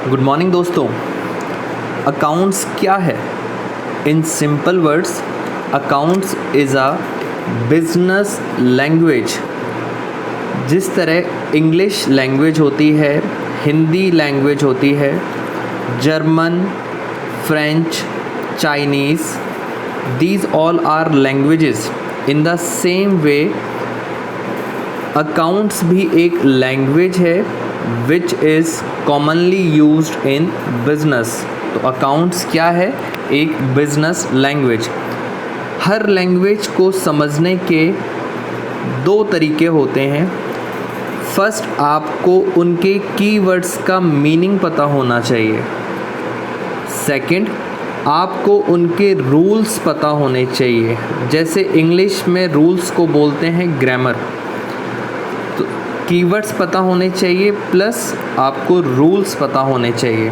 Good morning दोस्तों। Accounts क्या है? In simple words, accounts is a business language. जिस तरह इंग्लिश लैंग्वेज होती है, हिंदी लैंग्वेज होती है, German, French, Chinese, these all are languages. in the same way accounts भी एक लैंग्वेज है which is commonly used in business. तो अकाउंट्स क्या है? एक बिजनेस लैंग्वेज। हर लैंग्वेज को समझने के दो तरीके होते हैं। फर्स्ट, आपको उनके कीवर्ड्स का मीनिंग पता होना चाहिए। सेकंड, आपको उनके रूल्स पता होने चाहिए। जैसे इंग्लिश में रूल्स को बोलते हैं ग्रामर। तो कीवर्ड्स पता होने चाहिए प्लस आपको रूल्स पता होने चाहिए।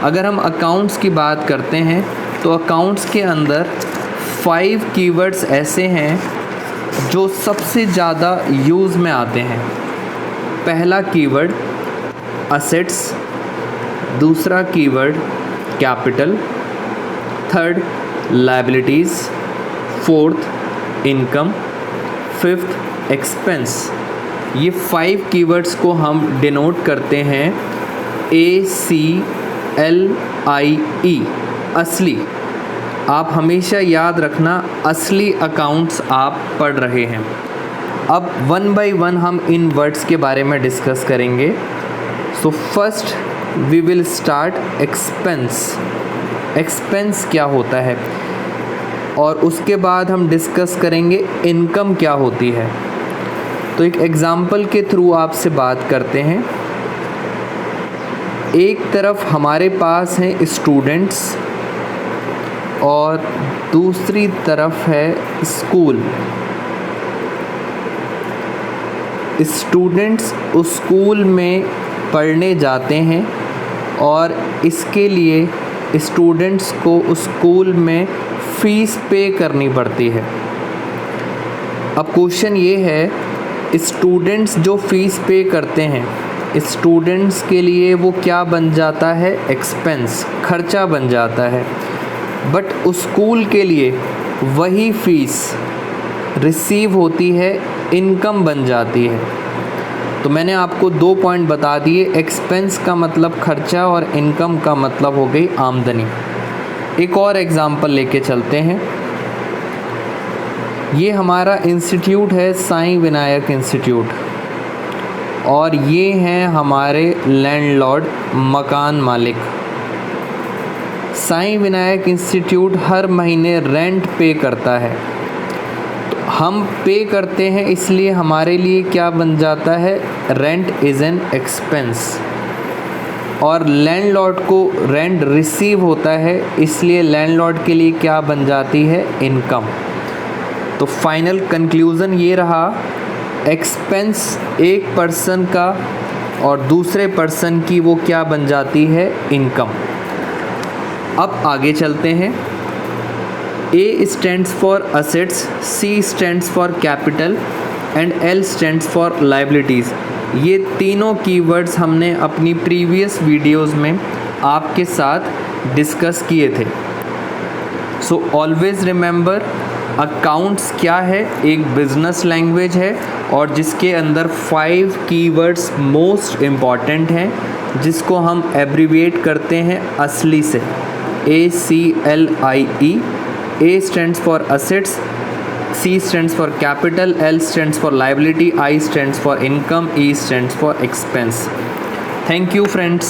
अगर हम अकाउंट्स की बात करते हैं तो अकाउंट्स के अंदर 5 कीवर्ड्स ऐसे हैं जो सबसे ज़्यादा यूज़ में आते हैं। पहला कीवर्ड असेट्स, दूसरा keyword capital, third liabilities, fourth income, fifth expense. ये 5 कीवर्ड्स को हम डिनोट करते हैं ACLIE, असली। आप हमेशा याद रखना, असली अकाउंट्स आप पढ़ रहे हैं। अब 1 बाय 1 हम इन वर्ड्स के बारे में डिस्कस करेंगे। So first we will start expense. Expense क्या होता है, और उसके बाद हम डिस्कस करेंगे इनकम क्या होती है। तो एक एग्ज़ाम्पल के थ्रू आपसे बात करते हैं। एक तरफ हमारे पास हैं स्टूडेंट्स और दूसरी तरफ है स्कूल। स्टूडेंट्स स्कूल में पढ़ने जाते हैं और इसके लिए स्टूडेंट्स को स्कूल में फ़ीस पे करनी पड़ती है। अब क्वेश्चन ये है, स्टूडेंट्स जो फ़ीस पे करते हैं, स्टूडेंट्स के लिए वो क्या बन जाता है? एक्सपेंस, खर्चा बन जाता है। बट स्कूल के लिए वही फ़ीस रिसीव होती है, इनकम बन जाती है। तो मैंने आपको 2 पॉइंट बता दिए। एक्सपेंस का मतलब खर्चा और इनकम का मतलब हो गई आमदनी। एक और एग्ज़ाम्पल लेके चलते हैं। ये हमारा इंस्टीट्यूट है साईं विनायक इंस्टीट्यूट, और ये हैं हमारे लैंडलॉर्ड, मकान मालिक। साईं विनायक इंस्टीट्यूट हर महीने रेंट पे करता है। हम पे करते हैं, इसलिए हमारे लिए क्या बन जाता है? Rent is an expense. और लैंडलॉर्ड को रेंट रिसीव होता है, इसलिए लैंडलॉर्ड के लिए क्या बन जाती है? इनकम। तो फाइनल कंक्लूज़न ये रहा, एक्सपेंस एक पर्सन का और दूसरे पर्सन की वो क्या बन जाती है? इनकम। अब आगे चलते हैं। A stands for assets, C stands for capital and L stands for liabilities। ये तीनों कीवर्ड्स हमने अपनी प्रीवियस वीडियोस में आपके साथ डिस्कस किए थे। सो ऑलवेज़ रिमेंबर, अकाउंट्स क्या है? एक बिजनेस लैंग्वेज है और जिसके अंदर 5 कीवर्ड्स मोस्ट इम्पॉर्टेंट हैं, जिसको हम एब्रीविएट करते हैं असली से, ACLIE। A stands for assets, C stands for capital, L stands for liability, I stands for income, E stands for expense. Thank you friends.